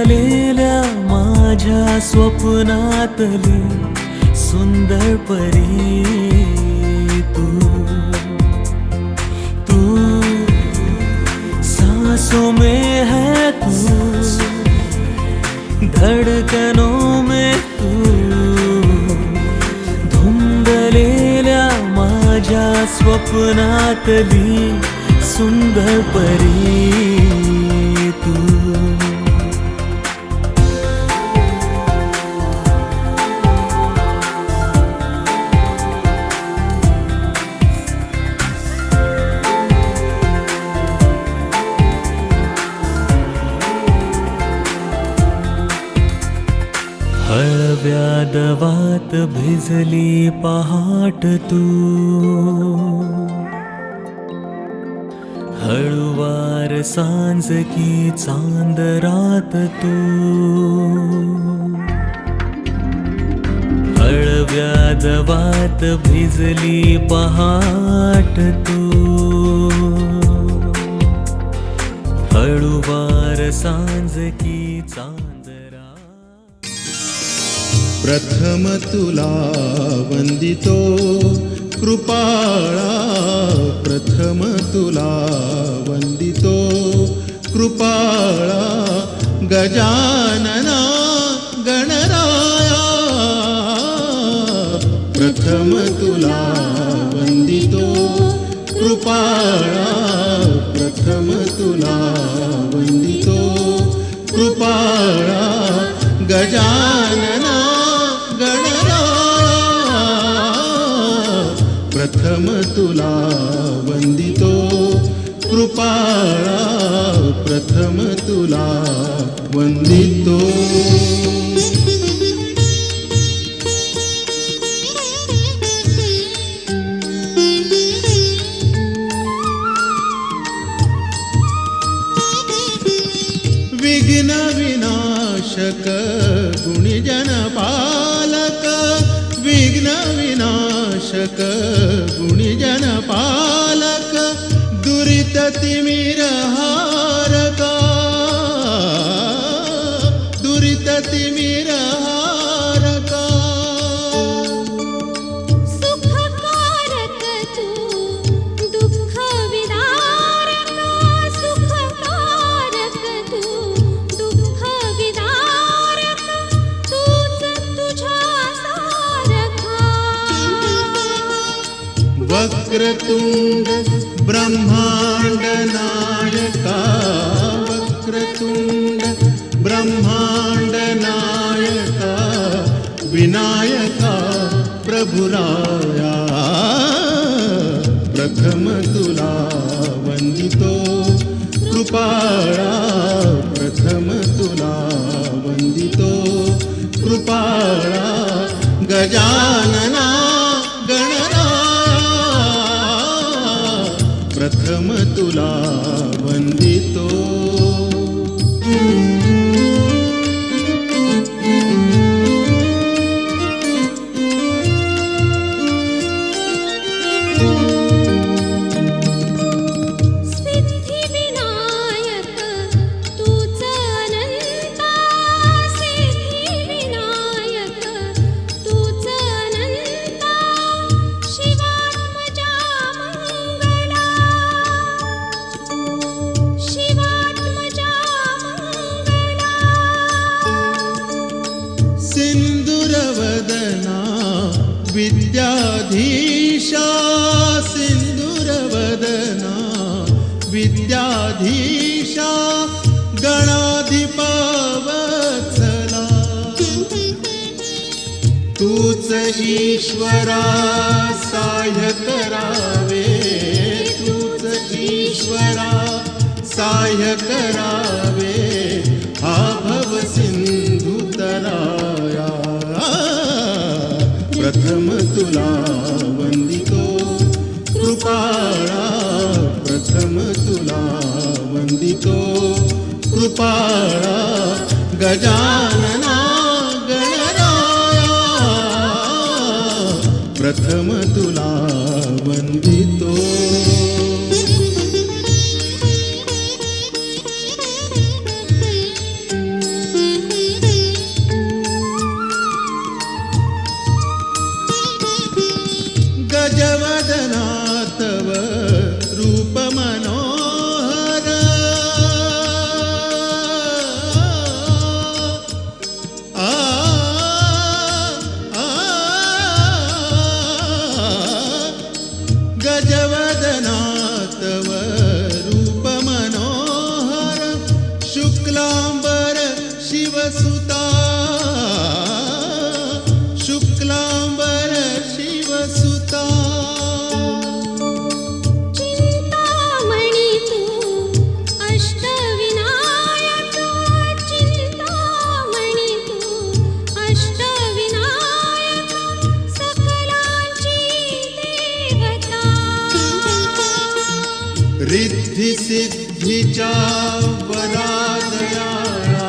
धुंदलेल्या माझ्या स्वप्नातली सुंदर परी तू सांसों में है तू, धड़कनों में तू, धुंदलेल्या माझ्या स्वप्नातली सुंदर परी तू। हळव्या दवात भिजली पहाट तू, हळुवार सांज की चांद रात तू, हळव्या दवात भिजली पहाट तू, हळुवार सांज की चांद प्रथम तुला वंदितो कृपाळा, प्रथम तुला वंदितो कृपाळा, गजानना गणराया, प्रथम तुला वंदितो कृपाळा, प्रथम तुला वंदितो कृपाळा, गजानना प्रथम तुला वंदितो कृपाळा, प्रथम तुला वंदितो। विघ्न विनाशक गुणिजन पालक, विघ्न विनाशक गुणिजन पालक, दुरित तिमिर हारका, दुरित तिमिर हारका, सुखकारक तू दुःख विदारक, सुखकारक तू दुःख विदारक, तूच तुझ्या सारखा, वक्रतुंड ब्रह्मांड नायका, वक्रतुंड ब्रह्मांड नायका, विनायका प्रभुराया, प्रथम तुला वंदितो कृपाळा, प्रथम तुला वंदितो कृपाळा, गजानना प्रथम तुला वंदितो। सिद्धी विनायक तूच अनंता, सिद्धी विनायक तूच अनंता, शिवात्मजा मंगला, शिवात्मजा मंगला, सिंदूरवदना विद्याधीशा, सिंदूरवदना विद्याधीशा, गणाधिपा वत्सला, तूच ईश्वरा सहाय्य करावे, तूच ईश्वरा सहाय्य करावे, हा भव सिंधू तराया, प्रथम तुला वंदितो कृपाळा, प्रथम तुला वंदितो कृपाळा, गजानना गणराया, प्रथम तुला वंदितो। शिवसुता शुक्लांबर शिवसुता चिंतामणी तू अष्टविनायक चिंतामणी तू अष्टविनायक सकलांची देवता रिद्धी सिद्धीच्या वरादयाळा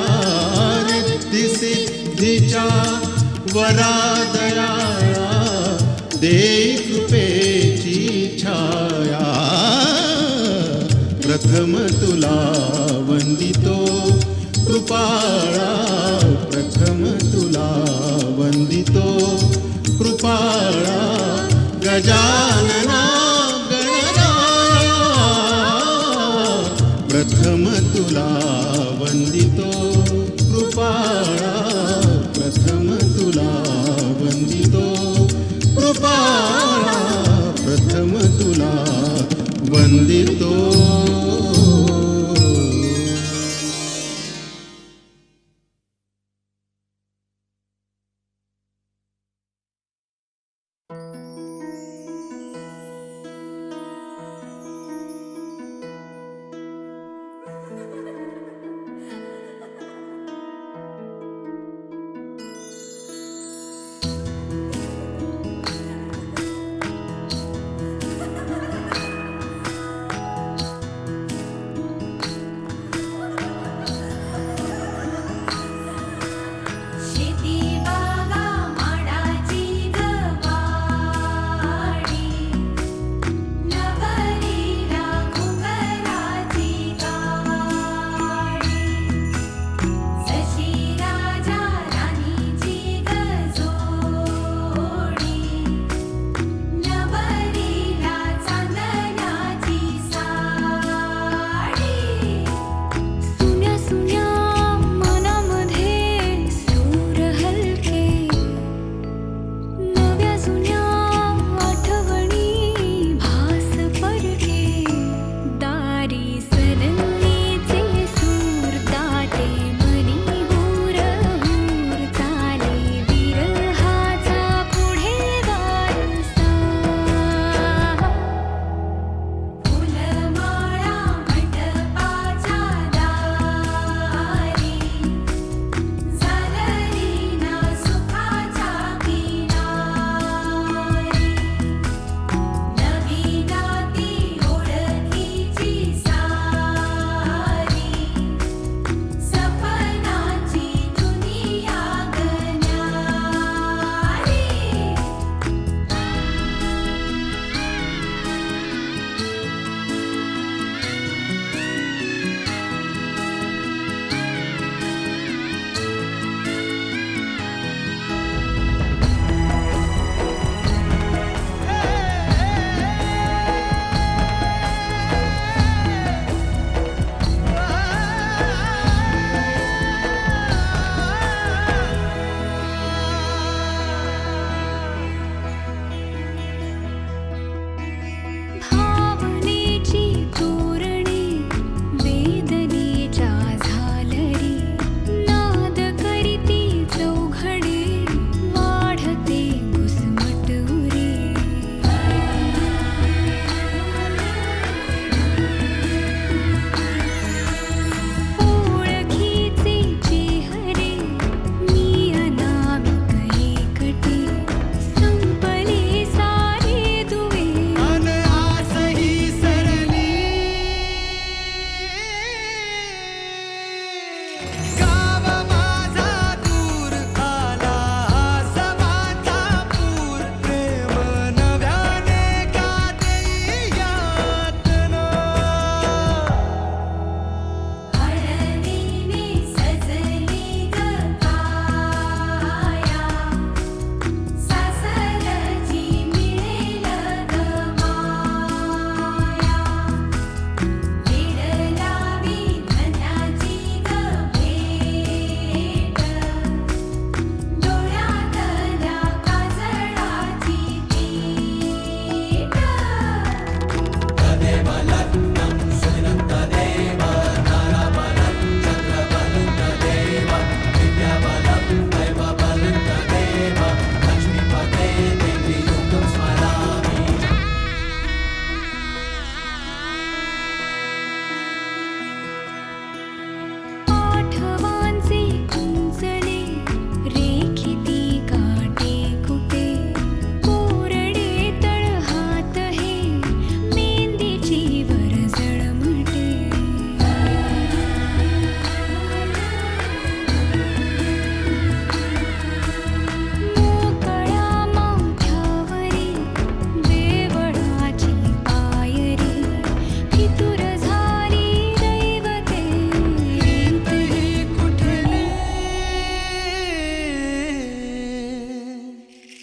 रिद्धी सिद्धीच्या वरादयाळा देई कृपेची छाया प्रथम तुला वंदितो कृपाळा प्रथम तुला वंदितो कृपाळा गजानना प्रथम तुला वंदितो कृपाळा प्रथम तुला वंदितो कृपाळा प्रथम तुला वंदितो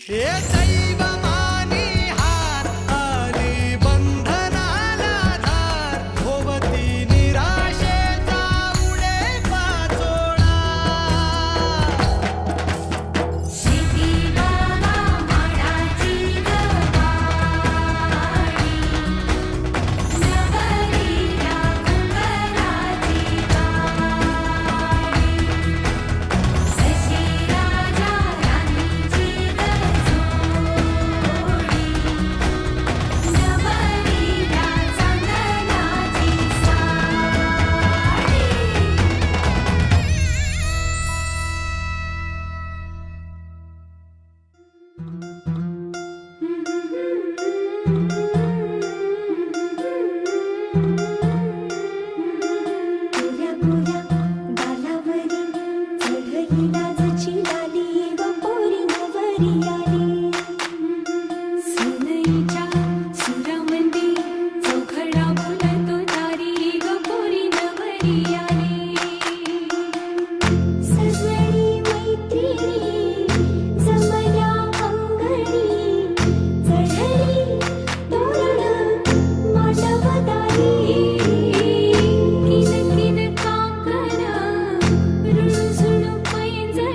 हे दैव मानी हार आली बंधनाला धार भोवती निराशेचा उडे पाचोळा शेती बाबा माडाची गवाडी नवरीला कुंभाराची गाडी सशी राजा राणीची गजोडी नवरीला चांदणाची साडी गोऱ्या गोऱ्या गालावरी चढली लाजची लाली व पोरी नवरी आली सुनईच्या सुरामंदी चौघडा बोलतो तारी व पोरी नवरी आली सजनी मैत्रिणी जमल्या अंगणी चढली तोरण मांडवदारी किन किन काकण रुणझुण पैंजण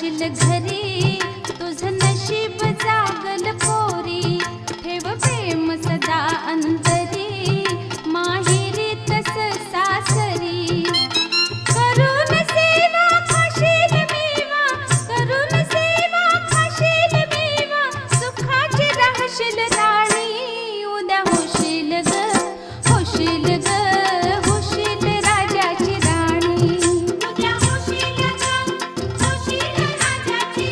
राहशील घरी तुझं नशीब जागल पोरी ठेव प्रेम सदा अंतरी माहेरी तस सासरी करून सेवा खाशील मेवा करून सेवा खाशील मेवा सुखाची राहशील राणी उद्या होशील ग होशील ग होशील राजाची राणी उद्या होशील ग होशील राजाची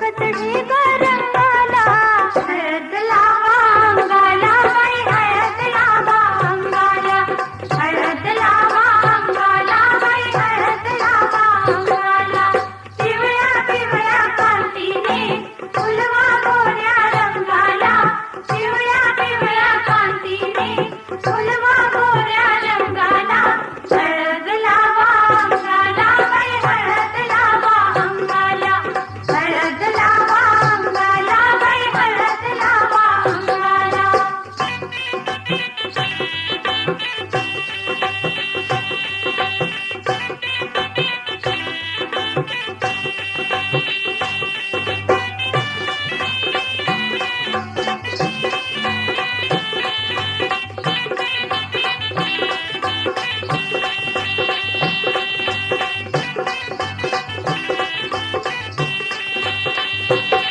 फुलवत ढेग रंगाला हळद लावा अंगाला बाई हळद लावा अंगाला हळद लावा अंगाला बाई हळद लावा अंगाला पिवळ्या पिवळ्या कांतीने फुलवा गोऱ्या रंगाला पिवळ्या पिवळ्या कांतीने फुलवा गोऱ्या रंगाला हळद लावा अंगाला बाई हळद लावा अंगाला हळद लावा अंगाला बाई हळद लावा अंगाला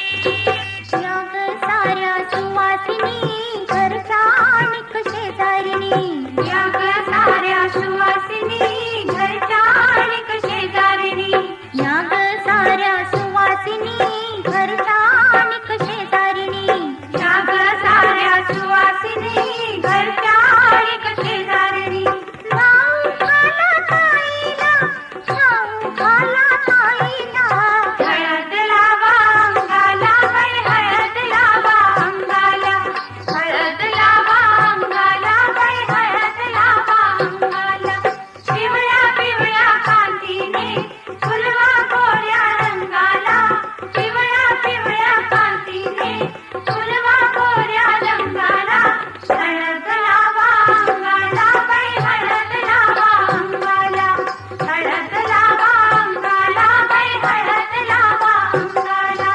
याग साऱ्या सुवासिनी घरच्या आणिक शेजारिणी याग साऱ्या सुवासिनी घरच्या आणिक शेजारिणी याग साऱ्या सुवासिनी घरच्या आणिक शेजारिणी याग साऱ्या सुवासिनी घरच्या आणिक शेजारिणी नाव घाला ताईला नाव घाला ताईला हळद लावा अंगाला बाई हळद लावा अंगाला हळद लावा अंगाला बाई हळद लावा अंगाला पिवळ्या पिवळ्या कांतीने फुलवा गोऱ्या रंगाला पिवळ्या पिवळ्या कांतीने फुलवा गोऱ्या रंगाला हळद लावा अंगाला बाई हळद लावा अंगाला हळद लावा अंगाला बाई हळद लावा अंगाला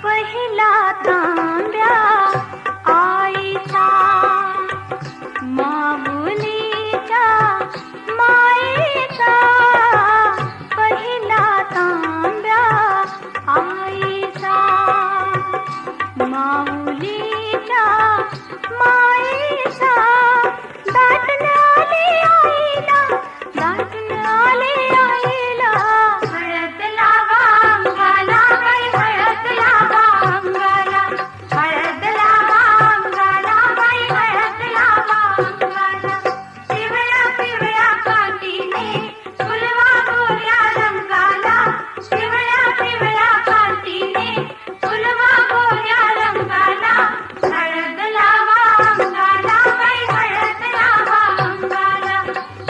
पहिला तांब्या आईचा माऊलीच्या मायेचा पहिला तांब्या आईचा माऊलीच्या मायेचा दाटून आले आईला दाटून आले आईला हळद लावा अंगाला बाई हळद लावा अंगाला हळद लावा अंगाला बाई हळद लावा अंगाला पिवळ्या पिवळ्या कांतीने फुलवा गोऱ्या रंगाला पिवळ्या पिवळ्या कांतीने फुलवा गोऱ्या रंगाला हळद लावा अंगाला बाई हळद लावा अंगाला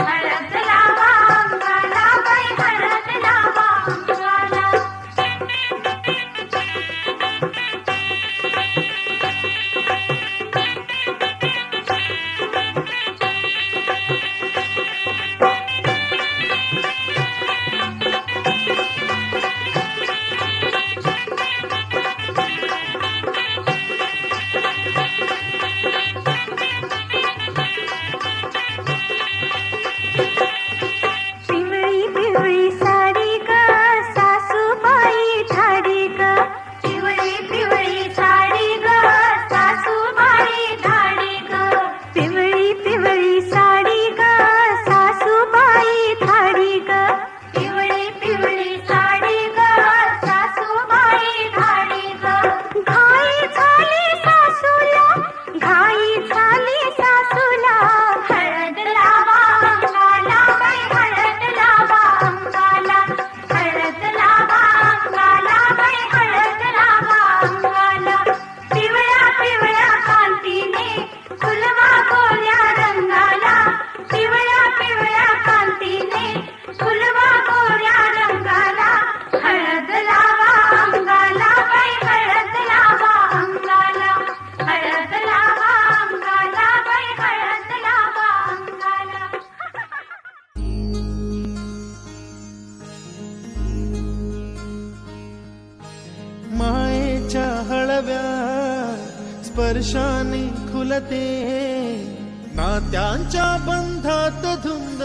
हळद लावा अंगाला बाई हळद लावा अंगाला पिवळी पिवळी साडी ग सासूबाई ठाडी ग पिवळी पिवळी साडी ग सासूबाई ठाडी ग पिवळी पिवळी साडी ग सासूबाई ठाडी ग पिवळी पिवळी साडी ग सासूबाई ठाडी ग घाई झाली सासूला घाई झाली सासूला हळद लावा अंगाला बाई हळद लावा अंगाला हळद लावा अंगाला बाई हळद लावा अंगाला पिवळ्या पिवळ्या कांतीने फुलवा गोऱ्या रंगाला पिवळ्या पिवळ्या कांतीने फुलवा गोऱ्या रंगाला हळद लावा अंगाला बाई हळद लावा अंगाला हळद लावा अंगाला बाई हळद लावा अंगाला मायेच्या हळव्या स्पर्शाने खुलते नात्यांच्या बंधात धुंद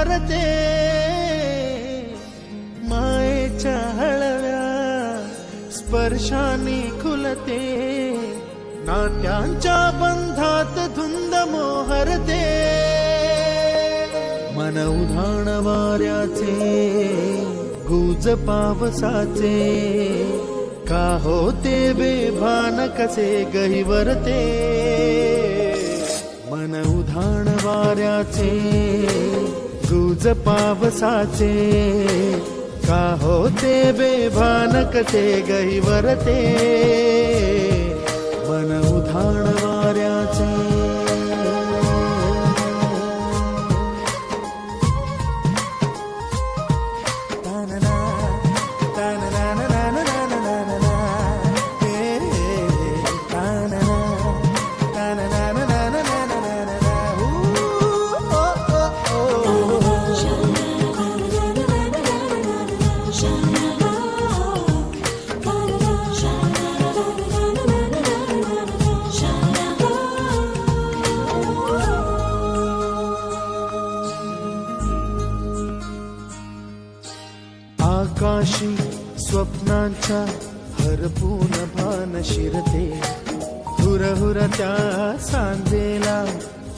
भरते, मायेच्या हळव्या स्पर्शाने खुलते, नात्यांच्या बंधात धुंद मोहरते. मन उधाण वाऱ्याचे, गुज पावसाचे, का होते बेभान कसे गहिवरते. मन उधाण वाऱ्याचे, गुज पावसाचे, का होते बेभान कसे गहिवरते. मन उधाण वाऱ्याचे. आकाशी स्वप्नांच्या हरपून भान शिरते, हुरहुर त्या सांजेला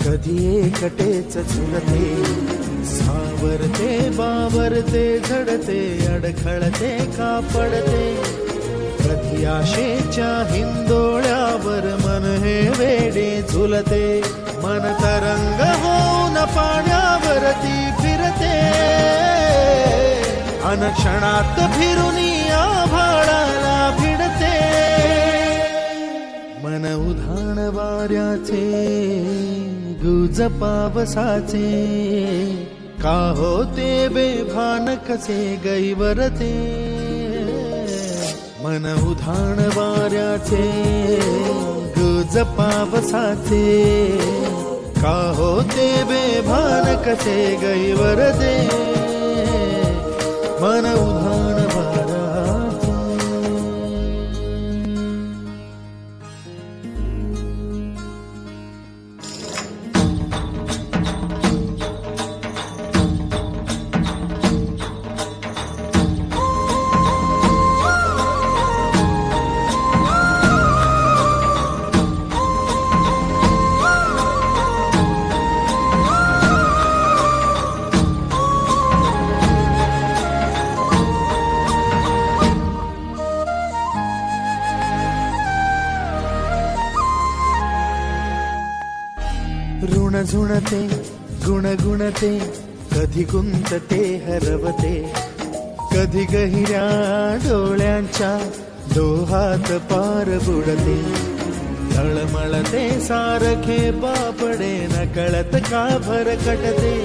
कधी एकटेच झुलते. सावरते बावरते झडते, अडखळते का पडते, कधी आशेच्या हिंदोळ्यावर मन हे वेडे झुलते. मन तरंग होऊन पाण्यावरती फिरते, अनक्षणात फिरून आभाळाला भिडते. मन उधाण वाऱ्याचे, गुज पावसाचे, का होते बेभान कसे गैवरते. मन उधाण वाऱ्याचे, गुज पावसाचे, का होते बेभान कसे गैवरते. मन उधाण वाऱ्याचे. ऋण झुणते, गुणगुणते, कधी गुंतते हरवते, कधी गहिऱ्या डोळ्यांच्या डोहात पार बुडते. तळमळते सारखे बापडे, नकळत का भरकटते,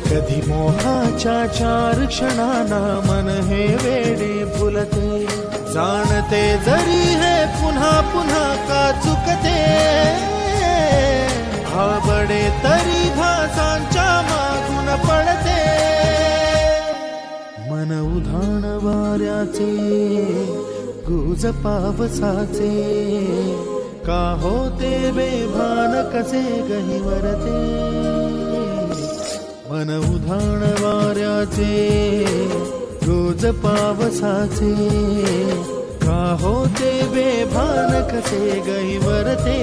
कधी मोहाच्या चार क्षणांना मन हे वेडे फुलते. जाणते जरी हे पुन्हा पुन्हा का चुकते, बडे तरी भासांच्या मागून पडते. मन उधाण वाऱ्याचे, गुज पावसाचे, का होते बेभान कसे गहिवरते. मन उधाण वाऱ्याचे, गुज पावसाचे, का होते बेभान कसे गहिवरते.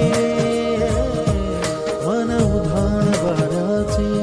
मन उधाण वाऱ्याचे.